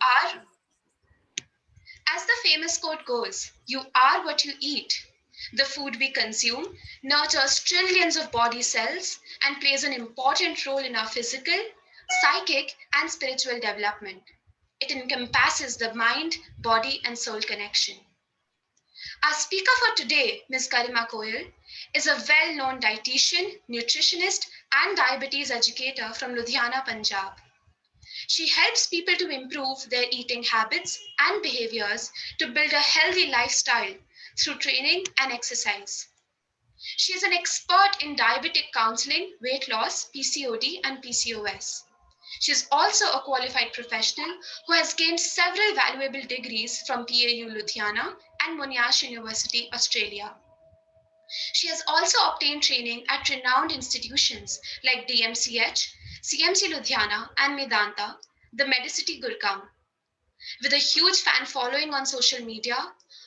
are, as the famous quote goes, you are what you eat. The food we consume nurtures trillions of body cells and plays an important role in our physical, psychic, and spiritual development. It encompasses the mind, body, and soul connection. Our speaker for today, Ms. Garima Koyal, is a well known dietitian, nutritionist, and diabetes educator from Ludhiana, Punjab. She helps people to improve their eating habits and behaviors to build a healthy lifestyle through training and exercise. She is an expert in diabetic counseling, weight loss, PCOD, and PCOS. She is also a qualified professional who has gained several valuable degrees from PAU Ludhiana and Monash University, Australia. She has also obtained training at renowned institutions like DMCH, CMC Ludhiana, and Medanta, the Medicity Gurgaon. With a huge fan following on social media,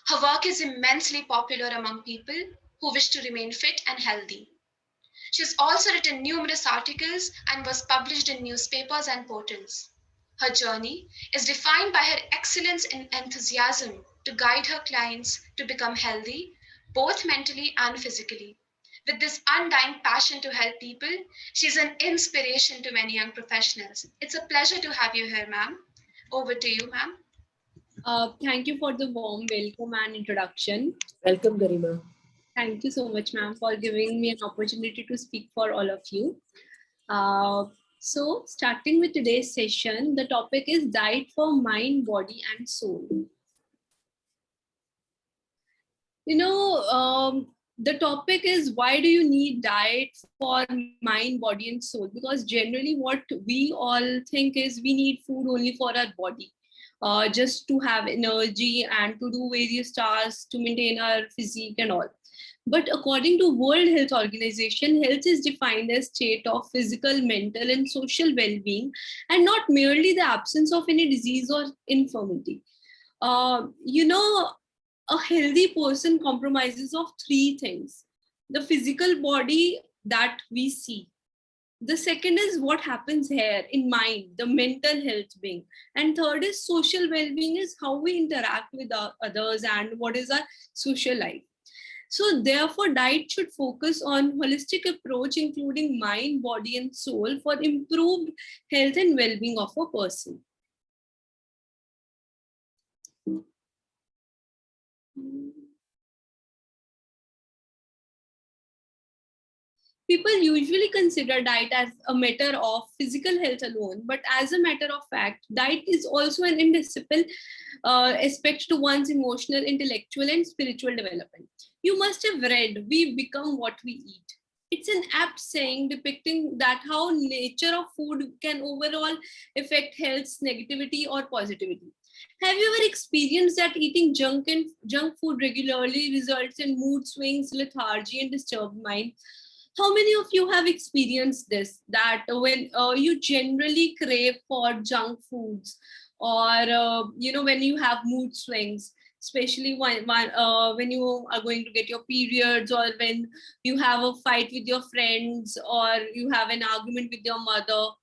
her work is immensely popular among people who wish to remain fit and healthy. She has also written numerous articles and was published in newspapers and portals. Her journey is defined by her excellence and enthusiasm to guide her clients to become healthy, both mentally and physically. With this undying passion to help people, she is an inspiration to many young professionals. It's a pleasure to have you here, ma'am. Over to you, ma'am. Thank you for the warm welcome and introduction. Welcome, Garima. Thank you so much, ma'am, for giving me an opportunity to speak for all of you. So starting with today's session, the topic is diet for mind, body, and soul. The topic is, why do you need diet for mind, body, and soul? Because generally what we all think is we need food only for our body. Just to have energy and to do various tasks to maintain our physique and all. But according to World Health Organization, health is defined as state of physical, mental, and social well-being, and not merely the absence of any disease or infirmity. A healthy person compromises of three things: the physical body that we see, the second is what happens here in mind, the mental health being, and third is social well-being, is how we interact with others and what is our social life. So therefore diet should focus on holistic approach including mind, body, and soul for improved health and well-being of a person. People usually consider diet as a matter of physical health alone, but as a matter of fact, diet is also an indissoluble aspect to one's emotional, intellectual, and spiritual development. You must have read, "We become what we eat." It's an apt saying depicting that how nature of food can overall affect health's negativity or positivity. Have you ever experienced that eating junk food regularly results in mood swings, lethargy, and disturbed mind? How many of you have experienced this, that when you generally crave for junk foods, or when you have mood swings, especially when you are going to get your periods, or when you have a fight with your friends, or you have an argument with your mother?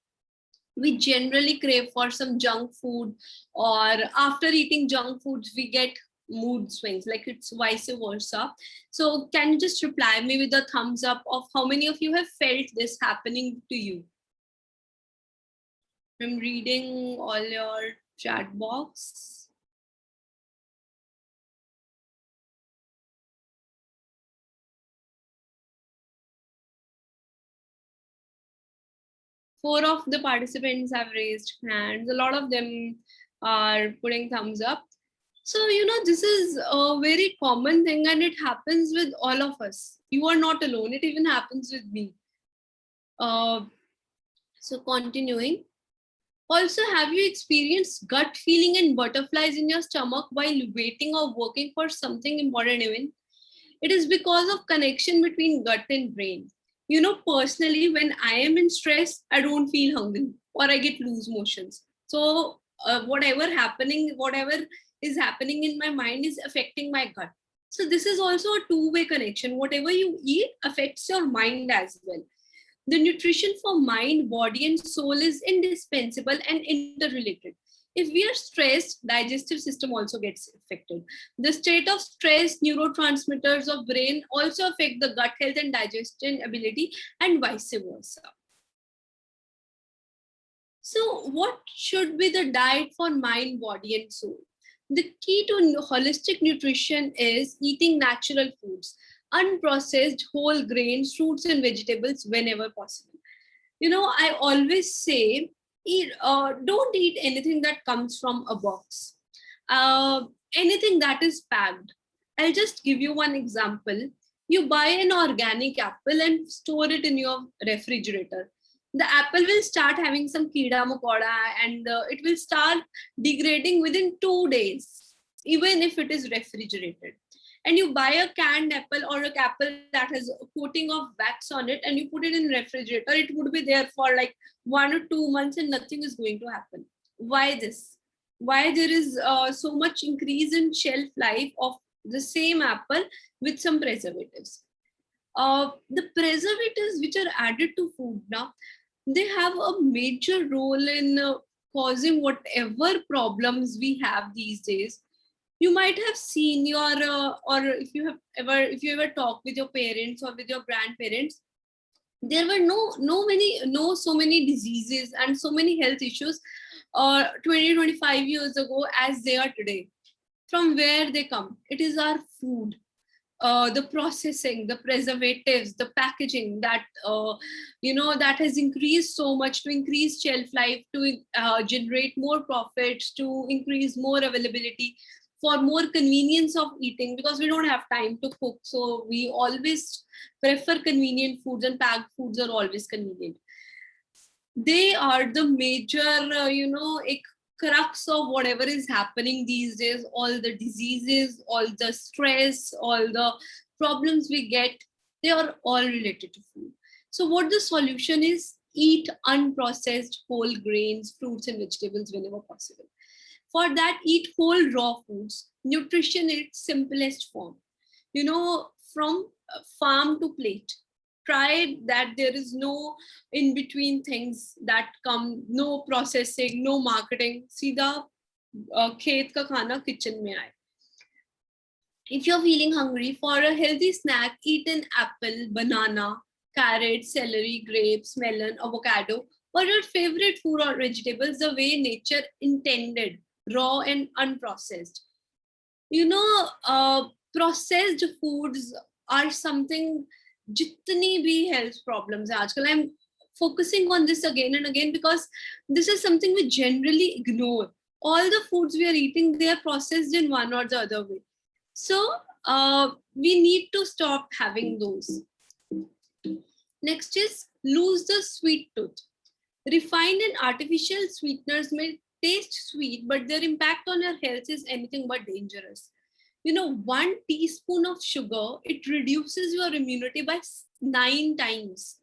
We generally crave for some junk food, or after eating junk foods we get mood swings, like it's vice versa. So can you just reply me with a thumbs up of how many of you have felt this happening to you? I'm reading all your chat box. Four of the participants have raised hands. A lot of them are putting thumbs up. So, this is a very common thing and it happens with all of us. You are not alone. It even happens with me. So continuing. Also, have you experienced gut feeling and butterflies in your stomach while waiting or working for something important even? It is because of connection between gut and brain. Personally, when I am in stress, I don't feel hungry or I get loose motions. So whatever is happening in my mind is affecting my gut. So this is also a two-way connection. Whatever you eat affects your mind as well. The nutrition for mind, body, and soul is indispensable and interrelated. If we are stressed, digestive system also gets affected. The state of stress, neurotransmitters of brain also affect the gut health and digestion ability, and vice versa. So what should be the diet for mind, body, and soul? The key to holistic nutrition is eating natural foods, unprocessed whole grains, fruits, and vegetables whenever possible. I always say, don't eat anything that comes from a box, uh, anything that is packed. I'll just give you one example. You buy an organic apple and store it in your refrigerator. The apple will start having some kida makoda, and it will start degrading within 2 days, even if it is refrigerated. And you buy a canned apple or a apple that has a coating of wax on it, and you put it in refrigerator, it would be there for like 1 or 2 months and nothing is going to happen. Why this? Why there is so much increase in shelf life of the same apple with some preservatives? The preservatives which are added to food now, they have a major role in causing whatever problems we have these days. You might have seen your or if you ever talk with your parents or with your grandparents, there were no so many diseases and so many health issues 20-25 years ago as they are today. From where they come? It is our food, the processing, the preservatives, the packaging that that has increased so much to increase shelf life, to generate more profits, to increase more availability, for more convenience of eating, because we don't have time to cook. So we always prefer convenient foods, and packed foods are always convenient. They are the major, crux of whatever is happening these days. All the diseases, all the stress, all the problems we get, they are all related to food. So what the solution is: eat unprocessed whole grains, fruits, and vegetables whenever possible. For that, eat whole raw foods, nutrition in its simplest form. From farm to plate. Try that there is no in between things that come, no processing, no marketing. Seedha khet ka khana kitchen mein aaye. If you're feeling hungry, for a healthy snack, eat an apple, banana, carrot, celery, grapes, melon, avocado, or your favorite food or vegetables the way nature intended, raw and unprocessed. Processed foods are something, jitni bhi health problems hai aajkal. I'm focusing on this again and again because this is something we generally ignore. All the foods we are eating, they are processed in one or the other way. So we need to stop having those. Next is lose the sweet tooth. Refined and artificial sweeteners may taste sweet, but their impact on your health is anything but dangerous. 1 teaspoon of sugar, it reduces your immunity by 9 times.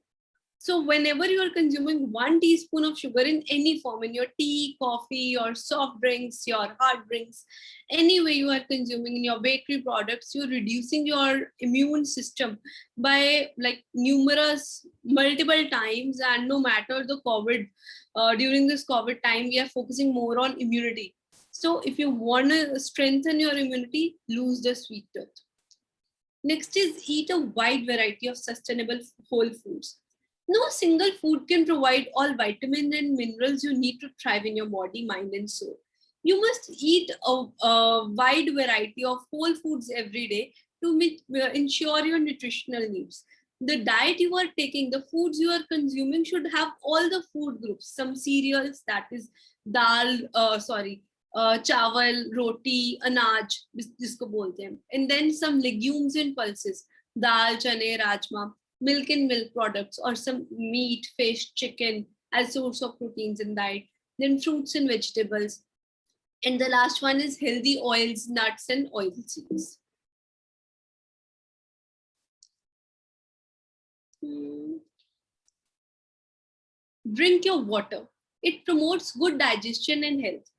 So whenever you are consuming 1 teaspoon of sugar in any form, in your tea, coffee, your soft drinks, your hard drinks, any way you are consuming in your bakery products, you're reducing your immune system by like numerous, multiple times. And no matter the COVID, during this COVID time, we are focusing more on immunity. So if you want to strengthen your immunity, lose the sweet tooth. Next is eat a wide variety of sustainable whole foods. No single food can provide all vitamins and minerals you need to thrive in your body, mind, and soul. You must eat a wide variety of whole foods every day to ensure your nutritional needs. The diet you are taking, the foods you are consuming should have all the food groups. Some cereals, that is dal, चावल, roti, अनाज जिसको बोलते हैं, and then some legumes and pulses, dal, chane, rajma, milk and milk products, or some meat, fish, chicken as source of proteins in diet, then fruits and vegetables, and the last one is healthy oils, nuts, and oilseeds. Drink your water. It promotes good digestion and health.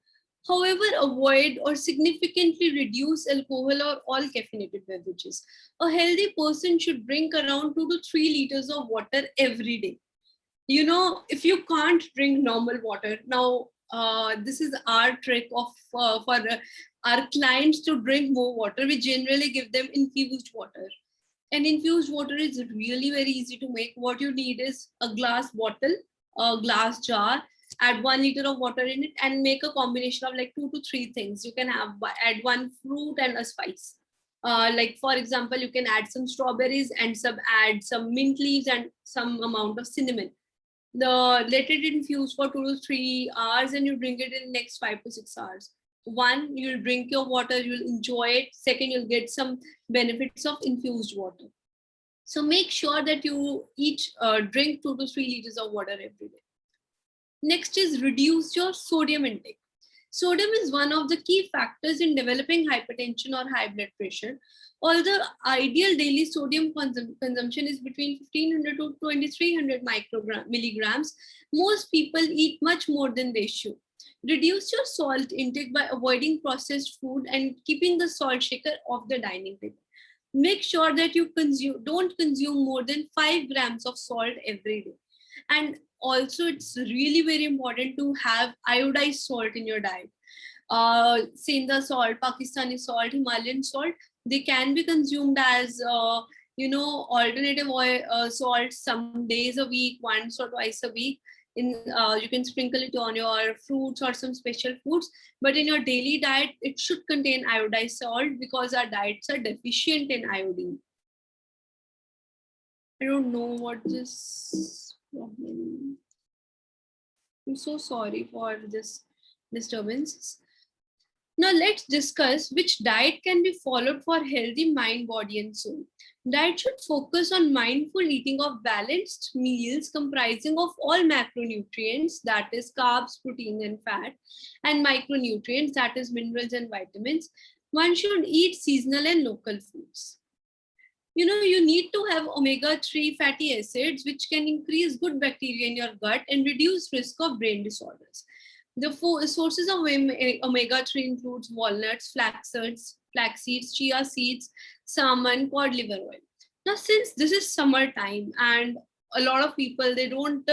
However, avoid or significantly reduce alcohol or all caffeinated beverages. A healthy person should drink around 2 to 3 liters of water every day. If you can't drink normal water, now this is our trick of for our clients to drink more water. We generally give them infused water. And infused water is really very easy to make. What you need is a glass bottle, a glass jar, add 1 liter of water in it, and make a combination of like 2 to 3 things. You can add one fruit and a spice. Like for example, you can add some strawberries and add some mint leaves and some amount of cinnamon. Let it infuse for 2 to 3 hours, and you drink it in the next 5 to 6 hours. One, you'll drink your water, you'll enjoy it. Second, you'll get some benefits of infused water. So make sure that you each drink 2 to 3 liters of water every day. Next is reduce your sodium intake. Sodium is one of the key factors in developing hypertension or high blood pressure. Although ideal daily sodium consumption is between 1500 to 2300 milligrams, most people eat much more than they should. Reduce your salt intake by avoiding processed food and keeping the salt shaker off the dining table. Make sure that you don't consume more than 5 grams of salt every day. And also, it's really very important to have iodized salt in your diet. Sindha salt, Pakistani salt, Himalayan salt, they can be consumed as alternative oil salt some days a week, once or twice a week. You can sprinkle it on your fruits or some special foods, but in your daily diet it should contain iodized salt because our diets are deficient in iodine. I don't know what this problem. I'm so sorry for this disturbance. Now let's discuss which diet can be followed for healthy mind, body, and soul. Diet should focus on mindful eating of balanced meals comprising of all macronutrients, that is carbs, protein, and fat, and micronutrients, that is minerals and vitamins. One should eat seasonal and local foods. You need to have omega-3 fatty acids, which can increase good bacteria in your gut and reduce risk of brain disorders. The sources of omega-3 includes walnuts, flax seeds, chia seeds, salmon, cod liver oil. Now, since this is summertime and a lot of people, they don't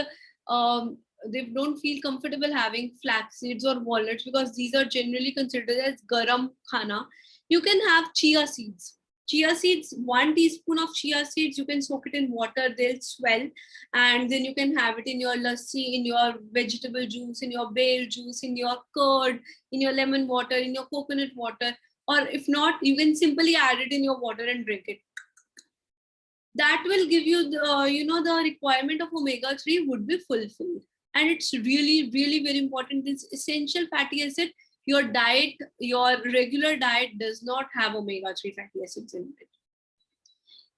feel comfortable having flax seeds or walnuts because these are generally considered as garam khana, you can have chia seeds. Chia seeds, 1 teaspoon of chia seeds, you can soak it in water, they'll swell, and then you can have it in your lassi, in your vegetable juice, in your bale juice, in your curd, in your lemon water, in your coconut water, or if not, you can simply add it in your water and drink it. That will give you the requirement of omega-3 would be fulfilled. And it's really, really very important. This essential fatty acid, your diet, your regular diet does not have omega-3 fatty acids in it.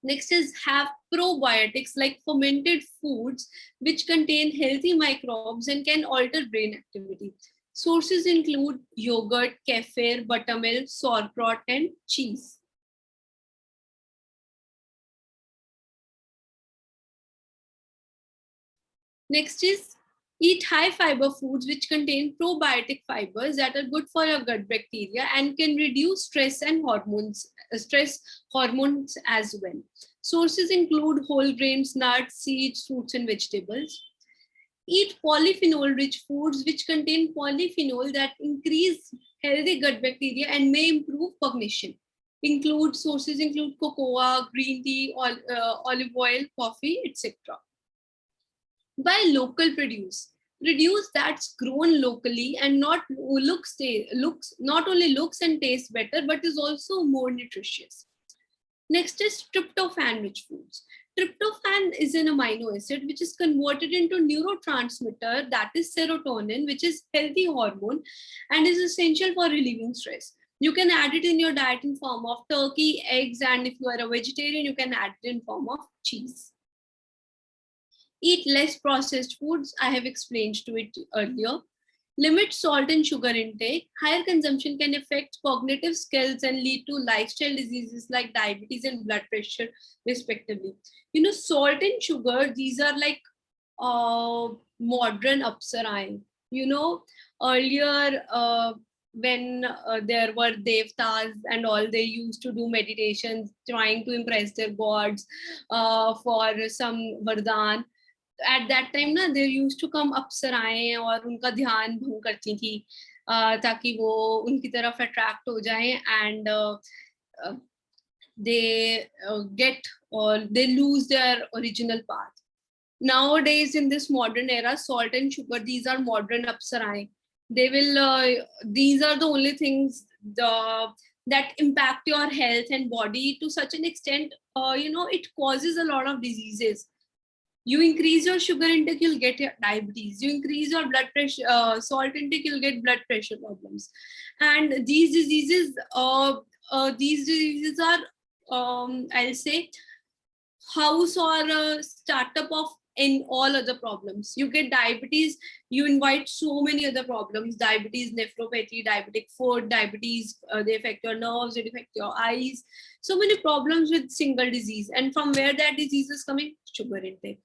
Next is have probiotics like fermented foods, which contain healthy microbes and can alter brain activity. Sources include yogurt, kefir, buttermilk, sauerkraut, and cheese. Next is eat high fiber foods which contain probiotic fibers that are good for your gut bacteria and can reduce stress hormones as well. Sources include whole grains, nuts, seeds, fruits, and vegetables. Eat polyphenol-rich foods which contain polyphenol that increase healthy gut bacteria and may improve cognition. Sources include cocoa, green tea, olive oil, coffee, etc. Buy local produce that's grown locally and not only looks and tastes better, but is also more nutritious. Next is tryptophan-rich foods. Tryptophan is an amino acid which is converted into neurotransmitter, that is serotonin, which is healthy hormone and is essential for relieving stress. You can add it in your diet in form of turkey, eggs, and if you are a vegetarian, you can add it in form of cheese. Eat less processed foods. I have explained to it earlier. Limit salt and sugar intake. Higher consumption can affect cognitive skills and lead to lifestyle diseases like diabetes and blood pressure, respectively. Salt and sugar, these are like modern apsarai. Earlier, when there were devtas and all, they used to do meditations trying to impress their gods for some vardhan. at that time ना there used to come अप्सराएं और उनका ध्यान भंग करती थी ताकि वो उनकी तरफ अट्रैक्ट हो जाएं and they get or they lose their original path. Nowadays in this modern era, salt and sugar, these are modern apsarai. They will these are the only things that impact your health and body to such an extent, it causes a lot of diseases. You increase your sugar intake, you'll get diabetes. You increase your blood pressure, salt intake, you'll get blood pressure problems. And these diseases are I'll say house or a startup of in all other problems. You get diabetes, you invite so many other problems: diabetes, nephropathy, diabetic foot, diabetes, they affect your nerves, they affect your eyes, so many problems with single disease. And from where that disease is coming? Sugar intake.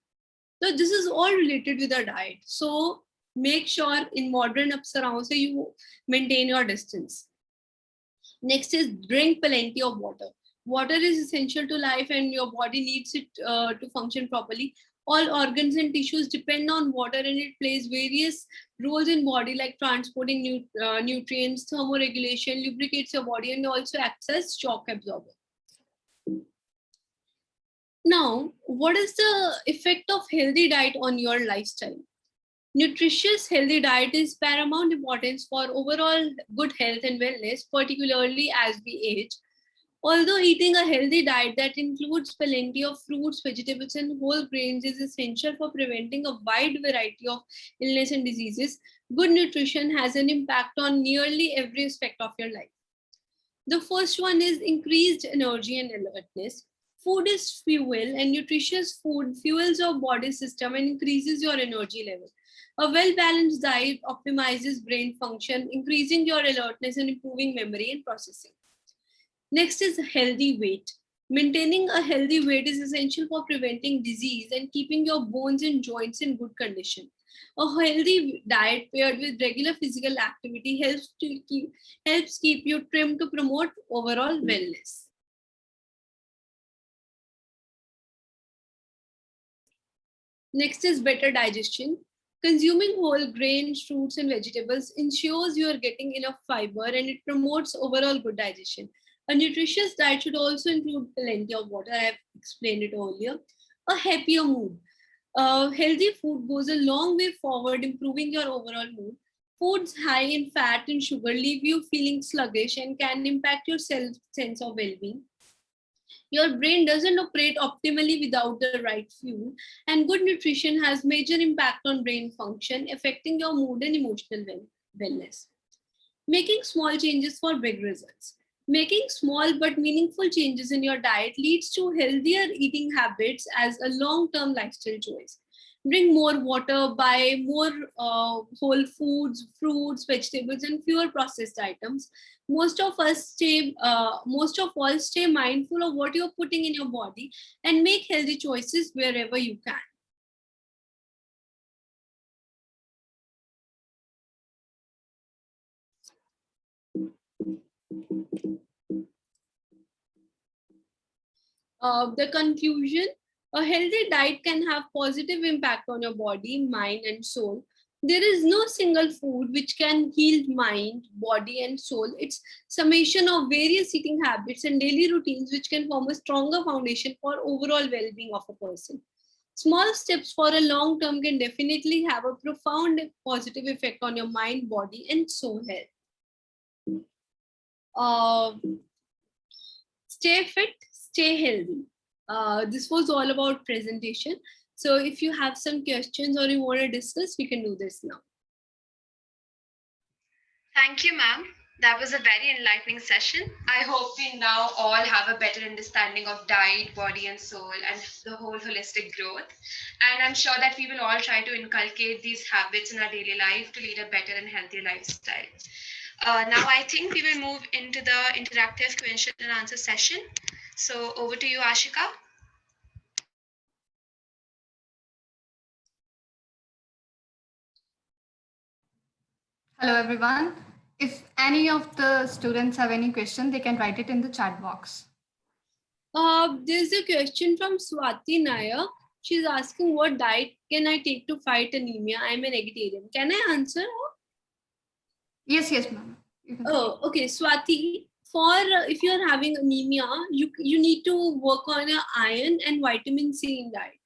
So this is all related with the diet. So make sure in modern apsarao se you maintain your distance. Next is drink plenty of water. Water is essential to life and your body needs it to function properly. All organs and tissues depend on water and it plays various roles in body like transporting nutrients, thermoregulation, lubricates your body, and also acts as shock absorber. Now, what is the effect of healthy diet on your lifestyle? Nutritious, healthy diet is paramount importance for overall good health and wellness, particularly as we age. Although eating a healthy diet that includes plenty of fruits, vegetables, and whole grains is essential for preventing a wide variety of illness and diseases, good nutrition has an impact on nearly every aspect of your life. The first one is increased energy and alertness. Food is fuel, and nutritious food fuels your body system and increases your energy level. A well-balanced diet optimizes brain function, increasing your alertness and improving memory and processing. Next is healthy weight. Maintaining a healthy weight is essential for preventing disease and keeping your bones and joints in good condition. A healthy diet paired with regular physical activity helps keep you trim to promote overall wellness. Next is better digestion. Consuming whole grains, fruits, and vegetables ensures you are getting enough fiber and it promotes overall good digestion. A nutritious diet should also include plenty of water. I have explained it earlier. A happier mood. Healthy food goes a long way forward improving your overall mood. Foods high in fat and sugar leave you feeling sluggish and can impact your sense of well-being. Your brain doesn't operate optimally without the right fuel, and good nutrition has major impact on brain function, affecting your mood and emotional wellness. Making small changes for big results. Making small but meaningful changes in your diet leads to healthier eating habits as a long-term lifestyle choice. Drink more water, buy more whole foods, fruits, vegetables, and fewer processed items. Most of all, stay mindful of what you're putting in your body and make healthy choices wherever you can. The conclusion: a healthy diet can have positive impact on your body, mind, and soul. There is no single food which can heal mind, body, and soul. It's summation of various eating habits and daily routines which can form a stronger foundation for overall well-being of a person. Small steps for a long term can definitely have a profound positive effect on your mind, body, and soul health. Stay fit, stay healthy. This was all about presentation. So if you have some questions or you want to discuss, we can do this now. Thank you, ma'am. That was a very enlightening session. I hope we now all have a better understanding of diet, body, and soul, and the whole holistic growth. And I'm sure that we will all try to inculcate these habits in our daily life to lead a better and healthier lifestyle. Now, I think we will move into the interactive question and answer session. So over to you, Ashika. Hello, everyone. If any of the students have any question, they can write it in the chat box. There's a question from Swati Nair. She's asking what diet can I take to fight anemia? I'm an vegetarian. Can I answer? Yes, ma'am. Oh, okay, Swati. For if you're having anemia, you need to work on your iron and vitamin C in diet.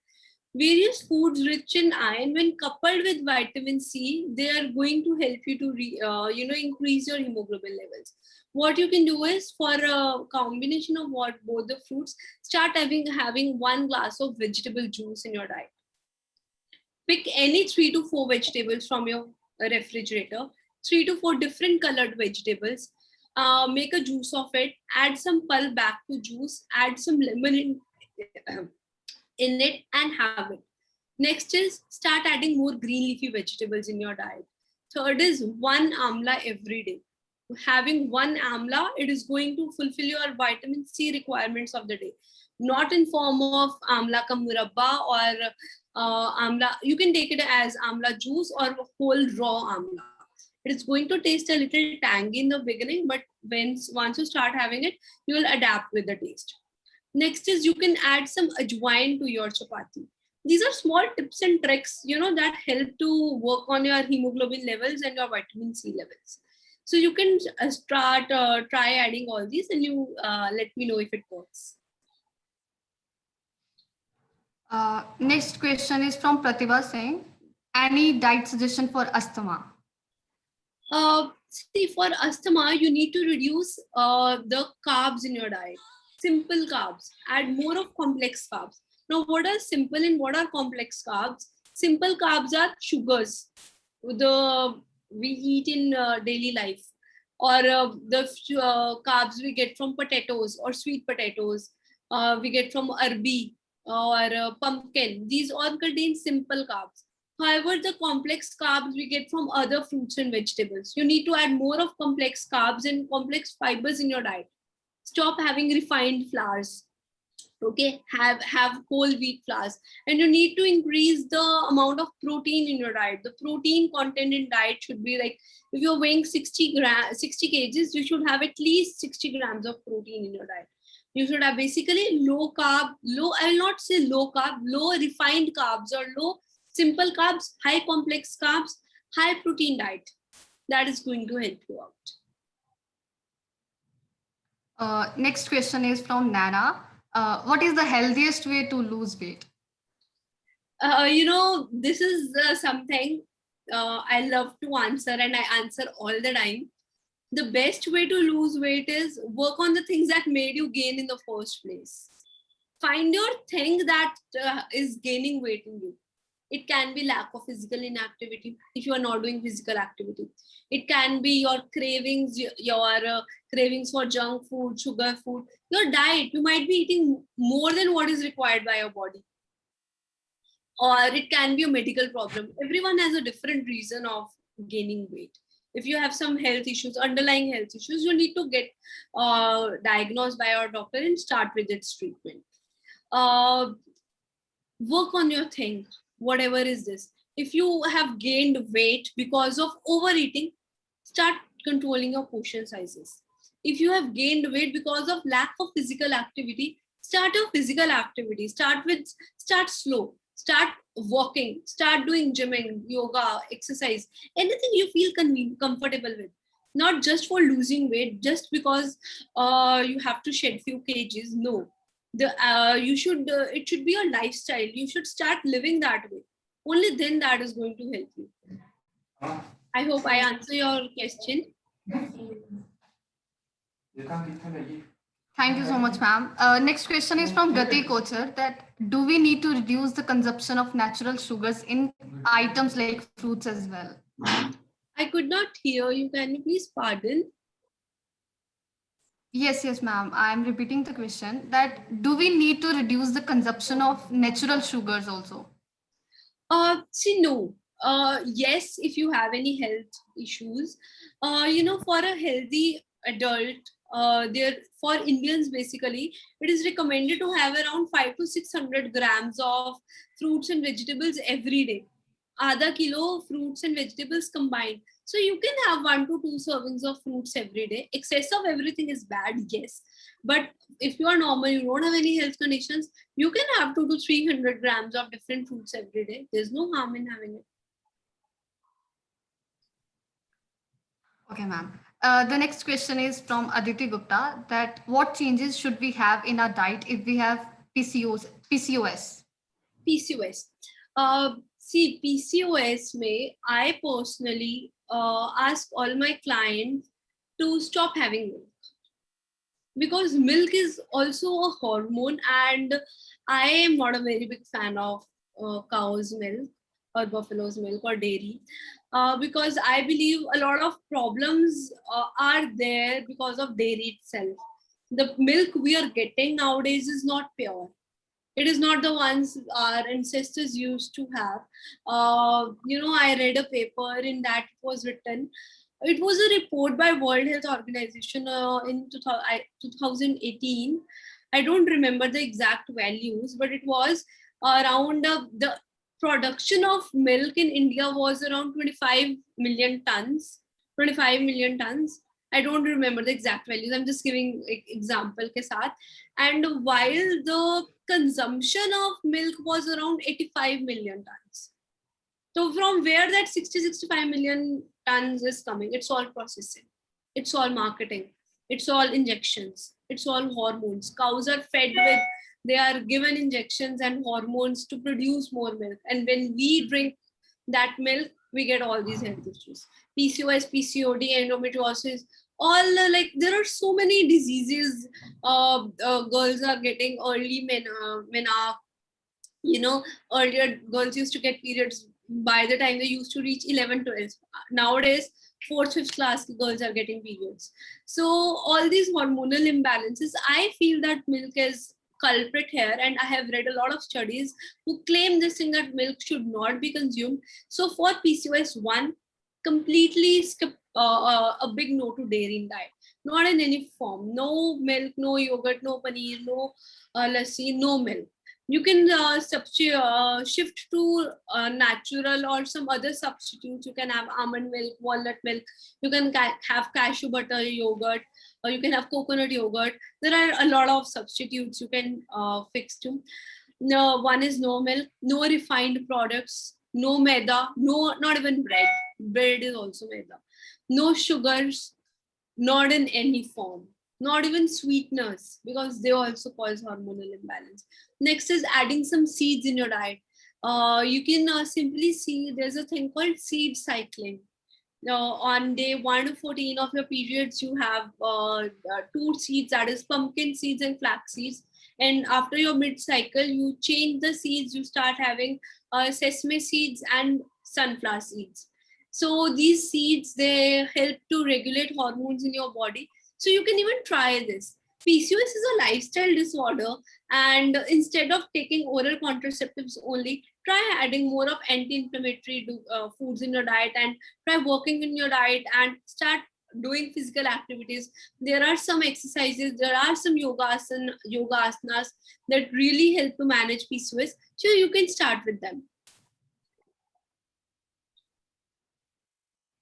Various foods rich in iron, when coupled with vitamin C, they are going to help you to increase your hemoglobin levels. What you can do is, for a combination of both the fruits, start having 1 glass of vegetable juice in your diet. Pick any 3 to 4 vegetables from your refrigerator, 3 to 4 different colored vegetables. Make a juice of it, add some pulp back to juice, add some lemon in it, and have it. Next is, start adding more green leafy vegetables in your diet. Third is 1 amla every day. Having 1 amla, it is going to fulfill your vitamin C requirements of the day. Not in form of amla ka murabba or amla. You can take it as amla juice or whole raw amla. It is going to taste a little tangy in the beginning, but once you start having it, you will adapt with the taste. Next is, you can add some ajwain to your chapati. These are small tips and tricks, that help to work on your hemoglobin levels and your vitamin C levels. So you can try adding all these, and you let me know if it works. Next question is from Pratibha saying, any diet suggestion for asthma? See, for asthma, you need to reduce the carbs in your diet. Simple carbs. Add more of complex carbs. Now, what are simple and what are complex carbs? Simple carbs are sugars we eat in daily life, or the carbs we get from potatoes or sweet potatoes, we get from arbi or pumpkin. These all contain simple carbs. However, the complex carbs we get from other fruits and vegetables. You need to add more of complex carbs and complex fibers in your diet. Stop having refined flours. Okay, have whole wheat flours, and you need to increase the amount of protein in your diet. The protein content in diet should be like, if you're weighing 60 kgs, you should have at least 60 grams of protein in your diet. You should have basically low carb, I will not say low carb, low refined carbs, or low simple carbs, high complex carbs, high protein diet. That is going to help you out. Next question is from Nana. What is the healthiest way to lose weight? This is something I love to answer, and I answer all the time. The best way to lose weight is work on the things that made you gain in the first place. Find your thing that is gaining weight in you. It can be lack of physical inactivity if you are not doing physical activity. It can be your cravings, your cravings for junk food, sugar food, your diet. You might be eating more than what is required by your body. Or it can be a medical problem. Everyone has a different reason of gaining weight. If you have some health issues, underlying health issues, you need to get diagnosed by your doctor and start with its treatment. Work on your thing, whatever is this. If you have gained weight because of overeating, start controlling your portion sizes. If you have gained weight because of lack of physical activity, start your physical activity. Start slow. Start walking. Start doing gymming, yoga, exercise, anything you feel comfortable with. Not just for losing weight, just because you have to shed few kgs. No, it should be your lifestyle. You should start living that way. Only then that is going to help you. I hope I answer your question. Thank you so much, ma'am. Next question is from Gati Kochar, that do we need to reduce the consumption of natural sugars in items like fruits as well? I could not hear you. Can you please pardon? Yes, ma'am. I am repeating the question, that do we need to reduce the consumption of natural sugars also? No. Yes, if you have any health issues, for a healthy adult, for Indians basically, it is recommended to have around 500 to 600 grams of fruits and vegetables every day. Aadha kilo fruits and vegetables combined. So you can have 1 to 2 servings of fruits every day. Excess of everything is bad, yes. But if you are normal, you don't have any health conditions, you can have 2 to 300 grams of different fruits every day. There's no harm in having it. Okay, ma'am. The next question is from Aditi Gupta, that what changes should we have in our diet if we have PCOS? PCOS. See, PCOS may I personally ask all my clients to stop having milk, because milk is also a hormone, and I am not a very big fan of cow's milk or buffalo's milk or dairy, because I believe a lot of problems are there because of dairy itself. The milk we are getting nowadays is not pure. It is not the ones our ancestors used to have. I read a paper in that it was written. It was a report by World Health Organization in 2018. I don't remember the exact values, but it was around the production of milk in India was around 25 million tons. 25 million tons. I don't remember the exact values. I'm just giving example ke saath. And while the consumption of milk was around 85 million tons. So from where that 65 million tons is coming? It's all processing, it's all marketing, it's all injections, it's all hormones. Cows are fed with, they are given injections and hormones to produce more milk. And when we drink that milk, we get all these health issues. PCOS, PCOD, endometriosis, all like there are so many diseases. Girls are getting early menarche. Earlier girls used to get periods by the time they used to reach 11, 12. Nowadays, 4th, 5th class girls are getting periods. So all these hormonal imbalances, I feel that milk is culprit here, and I have read a lot of studies who claim this thing that milk should not be consumed. So for PCOS, one, completely skip a big no to dairy in diet, not in any form. No milk, no yogurt, no paneer, no lassi, no milk. You can shift to natural or some other substitutes. You can have almond milk, walnut milk. You can have cashew butter yogurt, or you can have coconut yogurt. There are a lot of substitutes you can fix to. No, one is no milk, no refined products, no maida, no, not even bread. Bread is also maida. No sugars, not in any form. Not even sweeteners, because they also cause hormonal imbalance. Next is adding some seeds in your diet. You can simply see there's a thing called seed cycling. On day 1 to 14 of your periods, you have 2 seeds, that is pumpkin seeds and flax seeds. And after your mid-cycle, you change the seeds, you start having sesame seeds and sunflower seeds. So these seeds, they help to regulate hormones in your body. So you can even try this. PCOS is a lifestyle disorder, and instead of taking oral contraceptives only, try adding more of anti-inflammatory foods in your diet, and try working in your diet and start doing physical activities. There are some exercises, there are some yoga asanas that really help to manage PCOS. So you can start with them.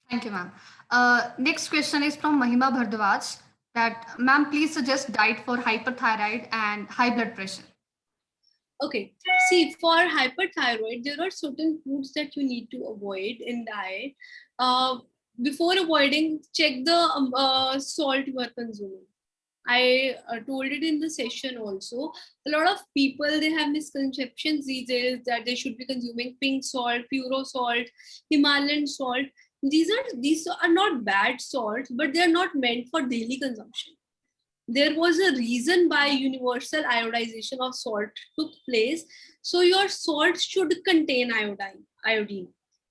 Thank you, ma'am. Next question is from Mahima Bhardwaj, that ma'am, please suggest diet for hyperthyroid and high blood pressure. Okay, see, for hyperthyroid, there are certain foods that you need to avoid in diet. Before avoiding, check the salt you are consuming. I told it in the session also. A lot of people, they have misconceptions these days that they should be consuming pink salt, puro salt, Himalayan salt. These are not bad salts, but they are not meant for daily consumption. There was a reason why universal iodization of salt took place. So your salt should contain iodine.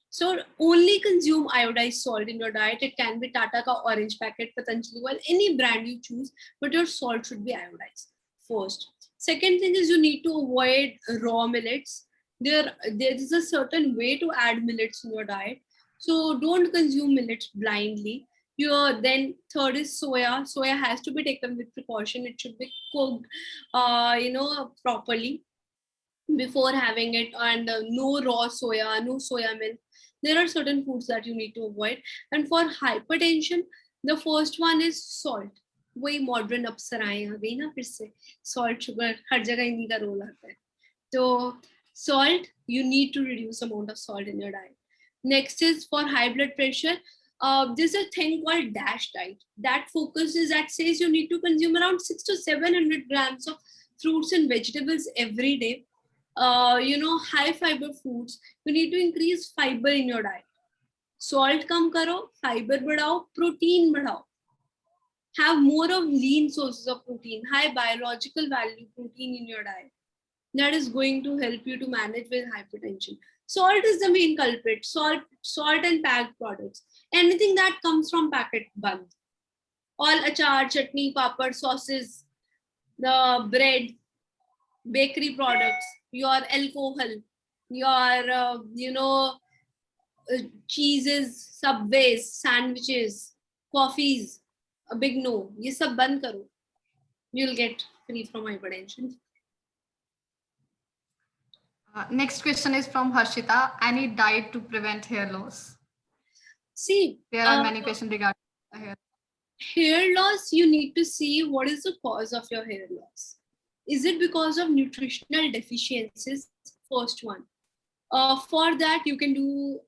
So only consume iodized salt in your diet. It can be Tata ka orange packet, Patanjali oil, any brand you choose, but your salt should be iodized first. Second thing is you need to avoid raw millets. There is a certain way to add millets in your diet. So don't consume millets blindly. Then third is soya. Soya has to be taken with precaution. It should be cooked, properly before having it, and no raw soya, no soya milk. There are certain foods that you need to avoid. And for hypertension, the first one is salt. वही modern अप्सराएं आ गई ना फिर से, salt sugar हर जगह इन्हीं का role आता है. तो salt, you need to reduce amount of salt in your diet. Next is for high blood pressure. There's a thing called DASH diet that focuses, that says you need to consume around 600 to 700 grams of fruits and vegetables every day. High fiber foods, you need to increase fiber in your diet. Salt कम करो, fiber बढ़ाओ, protein बढ़ाओ. Have more of lean sources of protein, high biological value protein in your diet. That is going to help you to manage with hypertension. Salt is the main culprit. Salt and packed products. Anything that comes from packet bun. All achar, chutney, papad, sauces, the bread, bakery products, your alcohol, your cheeses, subways, sandwiches, coffees, a big no. ये सब बंद करो. You'll get free from hypertension. Next question is from Harshita. Any diet to prevent hair loss? See, there are many questions regarding hair. Hair loss, you need to see what is the cause of your hair loss. Is it because of nutritional deficiencies? First one. For that, you can do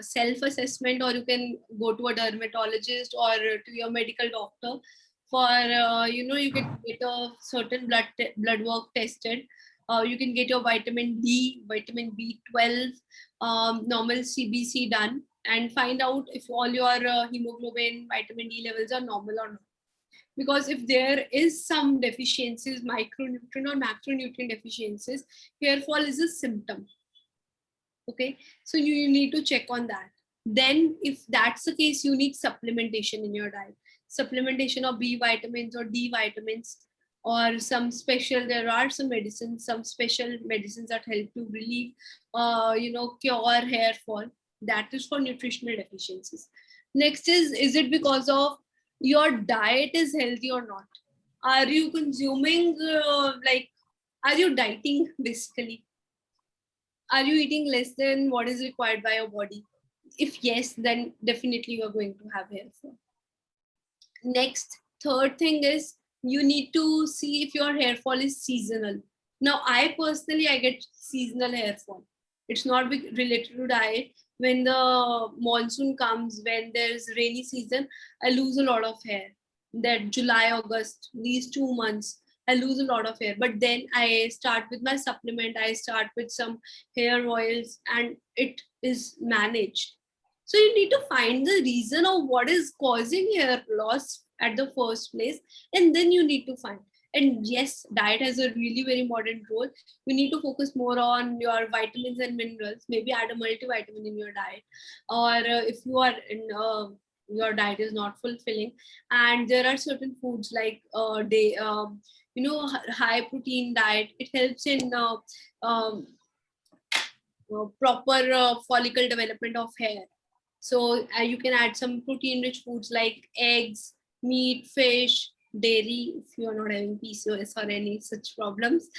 self-assessment, or you can go to a dermatologist or to your medical doctor. For you can get a certain blood work tested. You can get your vitamin D, vitamin B12, normal CBC done, and find out if all your hemoglobin, vitamin D levels are normal or not. Because if there is some deficiencies, micronutrient or macronutrient deficiencies, hair fall is a symptom. Okay, so you need to check on that. Then if that's the case, you need supplementation in your diet. Supplementation of B vitamins or D vitamins, or some special, there are some medicines, some special medicines that help to relieve, cure hair fall. That is for nutritional deficiencies. Next is it because of your diet is healthy or not? Are you consuming, are you dieting basically? Are you eating less than what is required by your body? If yes, then definitely you're going to have hair fall. Next, third thing is, you need to see if your hair fall is seasonal. Now, I get seasonal hair fall. It's not related to diet. When the monsoon comes, when there's rainy season, I lose a lot of hair. That July, August, these 2 months, I lose a lot of hair. But then I start with my supplement. I start with some hair oils, and it is managed. So you need to find the reason of what is causing hair loss at the first place, and then you need to find. And yes, diet has a really very important role. You need to focus more on your vitamins and minerals. Maybe add a multivitamin in your diet, or if you are in your diet is not fulfilling, and there are certain foods like high protein diet. It helps in proper follicle development of hair. So you can add some protein rich foods like eggs, meat, fish, dairy, if you are not having PCOS or any such problems.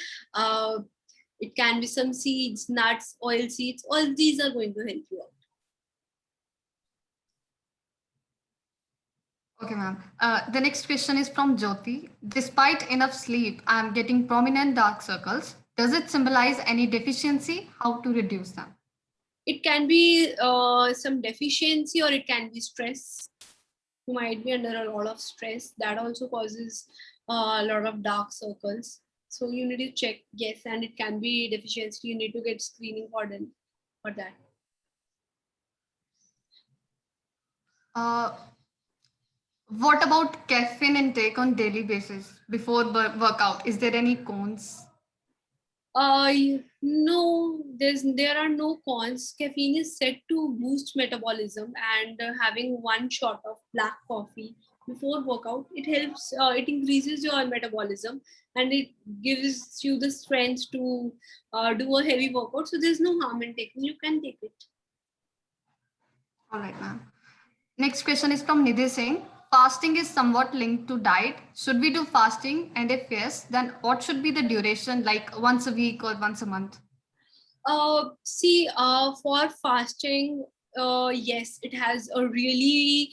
It can be some seeds, nuts, oil seeds. All these are going to help you out. Okay, ma'am. The next question is from Jyoti. Despite enough sleep, I am getting prominent dark circles. Does it symbolize any deficiency? How to reduce them? It can be some deficiency, or it can be stress. You might be under a lot of stress. That also causes a lot of dark circles. So you need to check, yes, and it can be deficiency. You need to get screening for that. What about caffeine intake on daily basis before workout? Is there any cons? No, there are no cons. Caffeine is said to boost metabolism, and having one shot of black coffee before workout, it helps, it increases your metabolism, and it gives you the strength to do a heavy workout. So there's no harm in taking. You can take it. All right, ma'am. Next question is from Nidhi Singh. Fasting is somewhat linked to diet. Should we do fasting? And if yes, then what should be the duration, like once a week or once a month? For fasting, yes, it has a really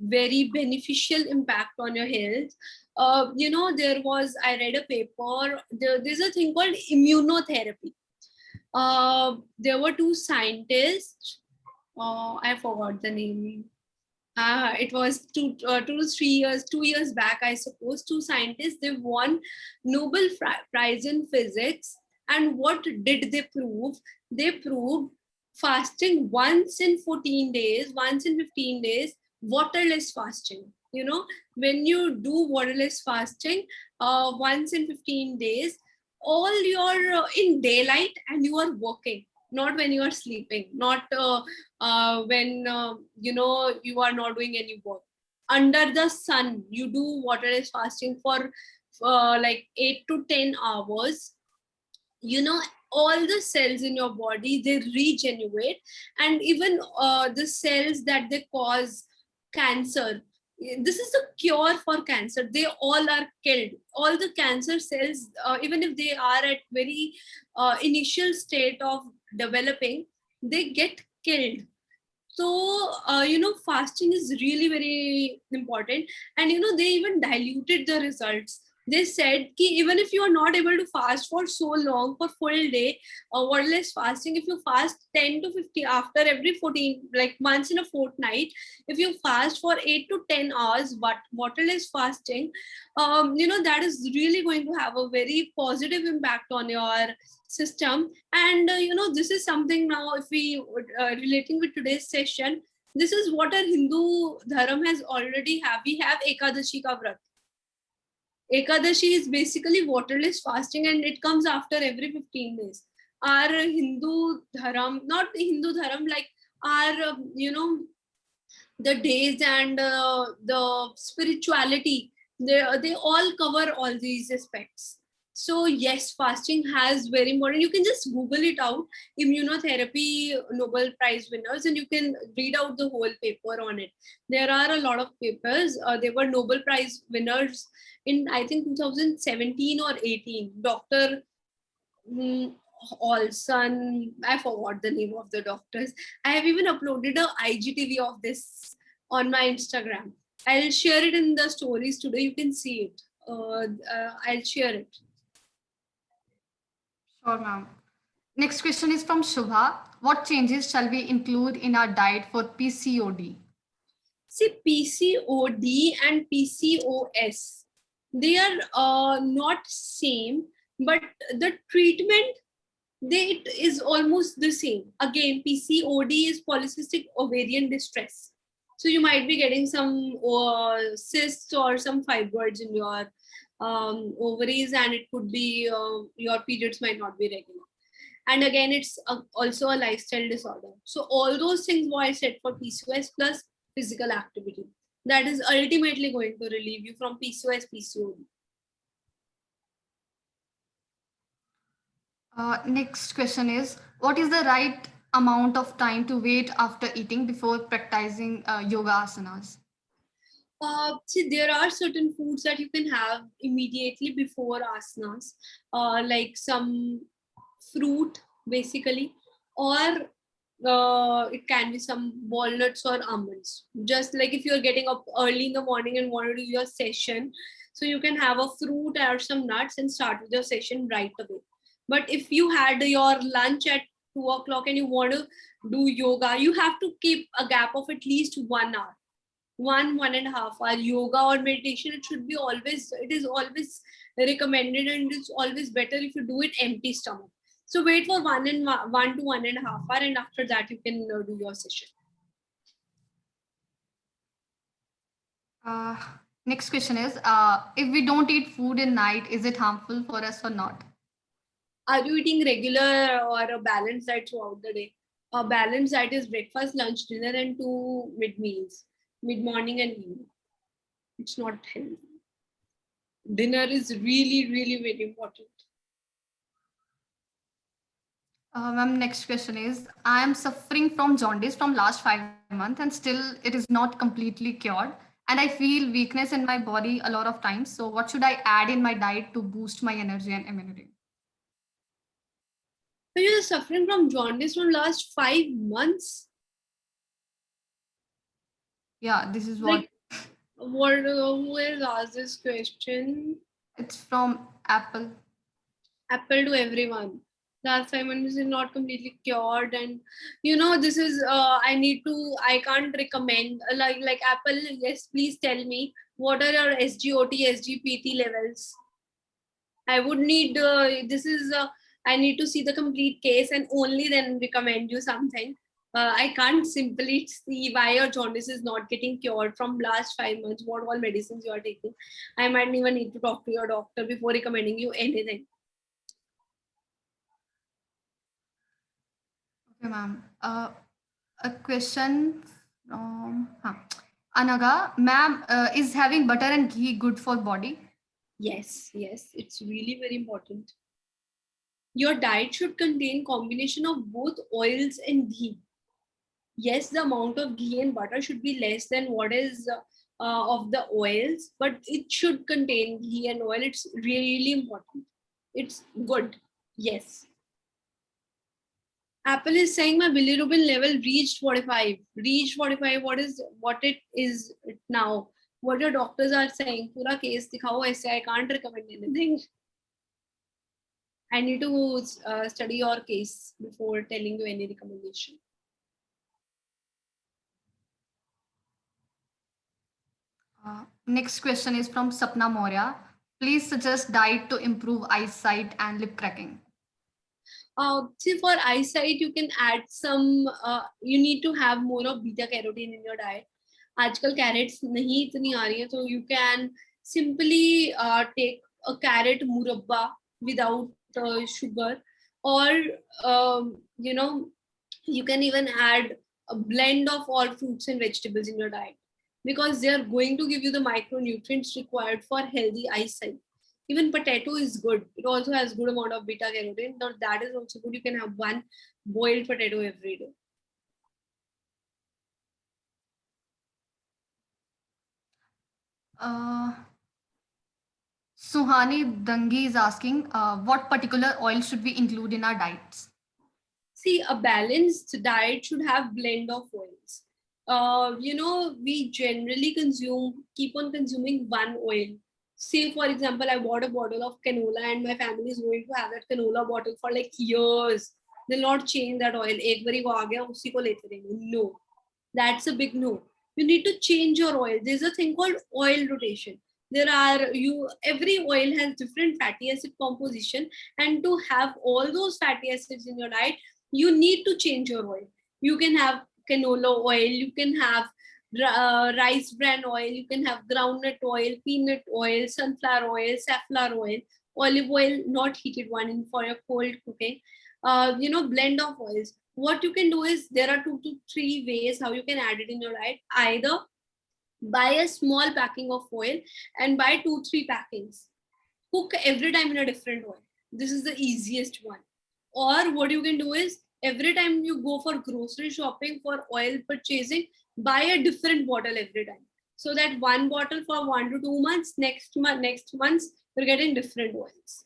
very beneficial impact on your health. I read a paper, there's a thing called immunotherapy. There were two scientists, I forgot the name. It was 2 years back, I suppose. Two scientists, they won Nobel Prize in Physics. And what did they prove? They proved fasting once in 14 days, once in 15 days, waterless fasting. When you do waterless fasting, once in 15 days, all your in daylight and you are working, not when you are sleeping, not when you are not doing any work. Under the sun, you do waterless fasting for like 8 to 10 hours. All the cells in your body, they regenerate. And even the cells that they cause cancer, this is a cure for cancer, they all are killed. All the cancer cells, even if they are at very initial state of developing, they get killed. So fasting is really very important. And they even diluted the results. They said ki even if you are not able to fast for so long, for full day or waterless fasting, if you fast 10 to 50 after every 14, like once in a fortnight, if you fast for 8 to 10 hours but waterless fasting, that is really going to have a very positive impact on your system. And this is something, now if we relating with today's session, this is what our Hindu dharam has already have. We have Ekadashi ka vrat. Ekadashi is basically waterless fasting, and it comes after every 15 days. Our Hindu dharam, not the Hindu dharam, like our the days and the spirituality, they all cover all these aspects. So yes, fasting has very important. You can just Google it out, immunotherapy Nobel Prize winners, and you can read out the whole paper on it. There are a lot of papers. They were Nobel Prize winners in, I think, 2017 or 18. Dr. Olson, I forgot the name of the doctors. I have even uploaded a IGTV of this on my Instagram. I'll share it in the stories today. You can see it. I'll share it. Sure, ma'am. Next question is from Shubha. What changes shall we include in our diet for PCOD? See, PCOD and PCOS, they are not same, but the treatment, it is almost the same. Again, PCOD is polycystic ovarian distress. So you might be getting some cysts or some fibroids in your ovaries, and it could be your periods might not be regular. And again, it's also a lifestyle disorder. So all those things what I said for PCOS plus physical activity, that is ultimately going to relieve you from PCOS, PCOD. Next question is, what is the right amount of time to wait after eating before practicing yoga asanas? See, there are certain foods that you can have immediately before asanas, like some fruit, basically, or it can be some walnuts or almonds. Just like if you're getting up early in the morning and want to do your session, so you can have a fruit or some nuts and start with your session right away. But if you had your lunch at 2 o'clock and you want to do yoga, you have to keep a gap of at least 1 hour. 1.5 hour yoga or meditation. It is always recommended, and it's always better if you do it empty stomach. So wait for 1 to 1.5 hour, and after that you can do your session. Next question is, if we don't eat food in night, is it harmful for us or not? Are you eating regular or a balanced diet throughout the day? A balanced diet is breakfast, lunch, dinner, and 2 mid meals, mid morning and evening. It's not healthy. Dinner is really, really very important. Ma'am, next question is, I am suffering from jaundice from last 5 months and still it is not completely cured. And I feel weakness in my body a lot of times. So what should I add in my diet to boost my energy and immunity? So you're suffering from jaundice from last 5 months? Yeah, this is what Like, what? Who has asked this question? it's from Apple. Apple to everyone. Last 5 months is not completely cured, and this is I can't recommend like Apple. Yes, please tell me what are your SGOT, SGPT levels. I would need this is I need to see the complete case and only then recommend you something. I can't simply see why your jaundice is not getting cured from last 5 months. What all medicines you are taking? I might even need to talk to your doctor before recommending you anything. Okay, ma'am. A question from Anaga, ma'am, is having butter and ghee good for body? Yes, it's really very important. Your diet should contain combination of both oils and ghee. Yes, the amount of ghee and butter should be less than what is of the oils, but it should contain ghee and oil. It's really important. It's good. Yes. Apple is saying my bilirubin level reached 45. Reached 45. What it is now? What your doctors are saying? Pura case dikhao aise. I can't recommend anything. I need to study your case before telling you any recommendation. Next question is from Sapna Moria. Please suggest diet to improve eyesight and lip cracking. See, for eyesight, you can add some. You need to have more of beta carotene in your diet. आजकल carrots नहीं इतनी आ रही है, so you can simply take a carrot murabba without sugar, or you can even add a blend of all fruits and vegetables in your diet, because they are going to give you the micronutrients required for healthy eyesight. Even potato is good. It also has good amount of beta carotene. Now that is also good. You can have one boiled potato every day. Suhani Dangi is asking, what particular oil should we include in our diets? See, a balanced diet should have blend of oils. We generally keep on consuming one oil. Say, for example, I bought a bottle of canola and my family is going to have that canola bottle for like years. They'll not change that oil. एक बारी वो आ गया, उसी को लेते रहेंगे. No, that's a big no. You need to change your oil. There's a thing called oil rotation. Every oil has different fatty acid composition, and to have all those fatty acids in your diet, you need to change your oil. You can have canola oil, you can have rice bran oil, you can have groundnut oil, peanut oil, sunflower oil, safflower oil, olive oil, not heated one in for your cold cooking. Blend of oils. What you can do is there are 2 to 3 ways how you can add it in your diet. Either buy a small packing of oil and buy 2-3 packings. Cook every time in a different oil. This is the easiest one. Or what you can do is every time you go for grocery shopping for oil purchasing, buy a different bottle every time. So that one bottle for 1 to 2 months, next month you're getting different oils.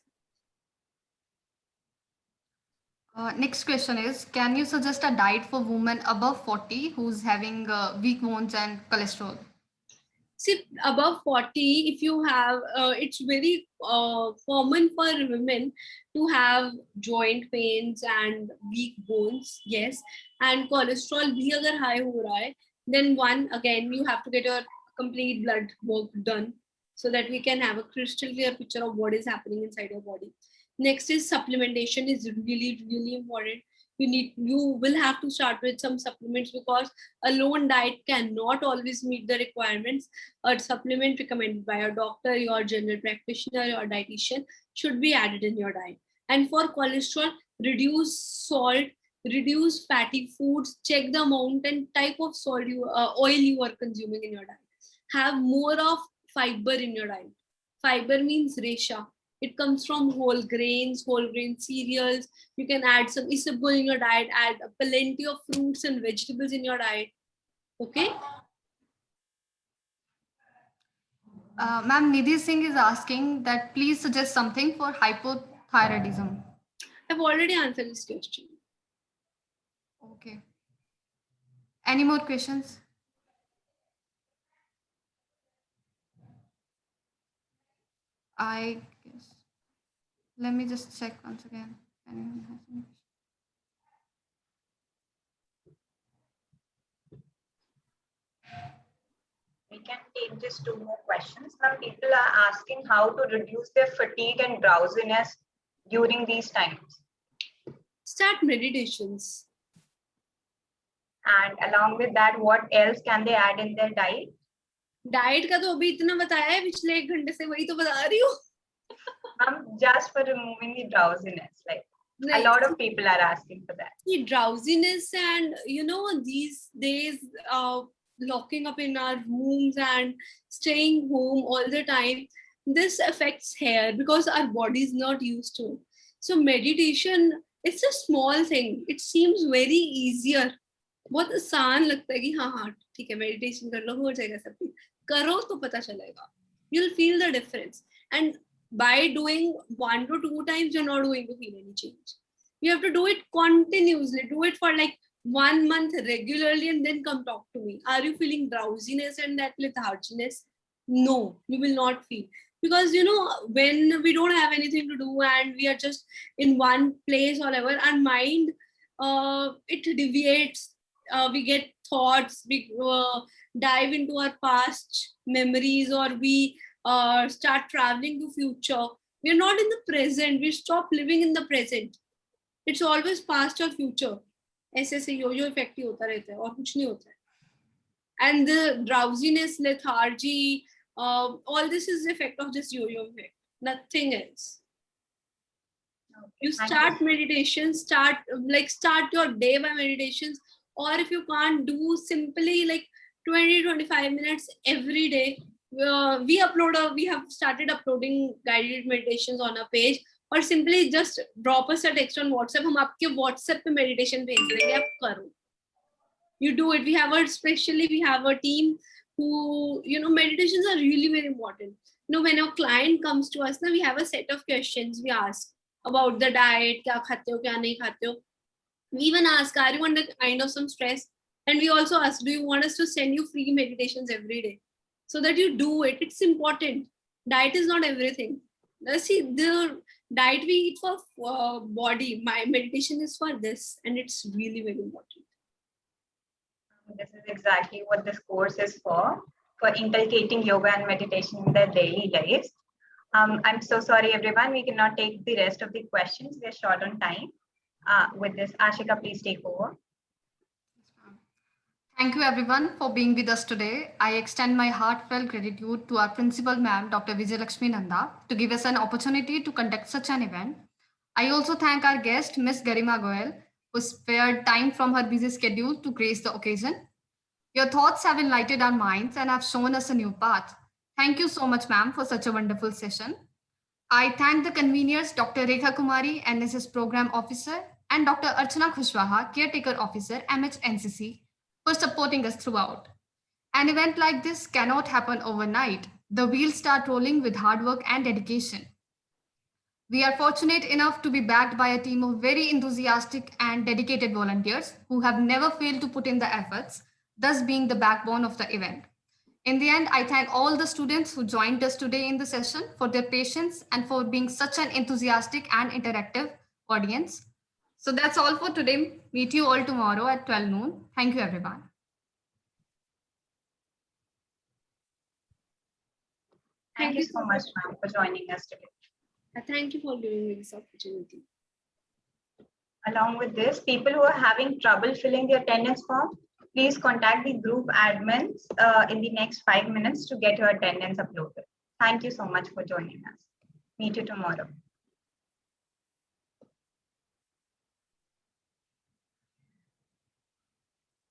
Next question is, can you suggest a diet for women above 40 who's having weak bones and cholesterol? See, above 40, if you have, it's very common for women to have joint pains and weak bones, yes. And cholesterol bhi agar high ho raha hai, then again, you have to get your complete blood work done so that we can have a crystal clear picture of what is happening inside your body. Next is supplementation is really, really important. You will have to start with some supplements, because a lone diet cannot always meet the requirements. A supplement recommended by your doctor, your general practitioner, your dietitian should be added in your diet. And for cholesterol, reduce salt, reduce fatty foods, check the amount and type of oil you are consuming in your diet. Have more of fiber in your diet. Fiber means resha. It comes from whole grain cereals. You can add some isabgol in your diet, add plenty of fruits and vegetables in your diet. Okay? Ma'am, Nidhi Singh is asking that please suggest something for hypothyroidism. I've already answered this question. Okay. Any more questions? I guess. Let me just check once again. Anyone has any questions? We can take just 2 more questions. Some people are asking how to reduce their fatigue and drowsiness during these times. Start meditations. And along with that, what else can they add in their diet? Diet का तो अभी इतना बताया है, पिछले 1 घंटे से वही तो बता रही हूँ. Just for removing the drowsiness, like a lot of people are asking for that. The drowsiness and these days locking up in our rooms and staying home all the time, this affects hair because our body is not used to it. So meditation, it's a small thing. It seems very easier. बहुत आसान लगता है कि हाँ ठीक है meditation कर लो हो जाएगा सब कुछ. करो तो पता चलेगा. You'll feel the difference. And by doing 1 to 2 times, you're not going to feel any change. You have to do it continuously. Do it for like 1 month regularly and then come talk to me. Are you feeling drowsiness and that letharginess? No, you will not feel. Because when we don't have anything to do and we are just in one place or whatever, our mind it deviates. We get thoughts, we dive into our past memories, or we start traveling to future. We're not in the present. We stop living in the present. It's always past or future. ऐसे yo-yo effect ही होता रहता है और कुछ नहीं होता है. And the drowsiness, lethargy, all this is the effect of this yo-yo effect. Nothing else. You start meditation, start your day by meditations, or if you can't, do simply like 20-25 minutes every day. We have started uploading guided meditations on our page, or simply just drop us a text on WhatsApp. हम आपके WhatsApp पे meditation भेज देंगे, आप करो. You do it. We have a team who, meditations are really very important. When a client comes to us, we have a set of questions we ask about the diet, क्या खाते हो, क्या नहीं खाते हो. We even ask, are you under kind of some stress? And we also ask, do you want us to send you free meditations every day? So that you do it. It's important. Diet is not everything. See, the diet we eat for body, my meditation is for this, and it's really very important. This is exactly what this course is for inculcating yoga and meditation in their daily lives. I'm so sorry, everyone. We cannot take the rest of the questions. We're short on time. With this, Ashika, please take over. Thank you, everyone, for being with us today. I extend my heartfelt gratitude to our principal, ma'am, Dr. Vijayalakshmi Nanda, to give us an opportunity to conduct such an event. I also thank our guest, Ms. Garima Goel, who spared time from her busy schedule to grace the occasion. Your thoughts have enlightened our minds and have shown us a new path. Thank you so much, ma'am, for such a wonderful session. I thank the conveners, Dr. Rekha Kumari, NSS Program Officer, and Dr. Archana Khushwaha, Caretaker Officer, MHNCC, for supporting us throughout. An event like this cannot happen overnight. The wheels start rolling with hard work and dedication. We are fortunate enough to be backed by a team of very enthusiastic and dedicated volunteers who have never failed to put in the efforts, thus being the backbone of the event. In the end, I thank all the students who joined us today in the session for their patience and for being such an enthusiastic and interactive audience. So that's all for today. Meet you all tomorrow at 12 noon. Thank you, everyone. Thank you so much, ma'am, for joining us today. Thank you for giving me this opportunity. Along with this, people who are having trouble filling the attendance form, please contact the group admins in the next 5 minutes to get your attendance uploaded. Thank you so much for joining us. Meet you tomorrow.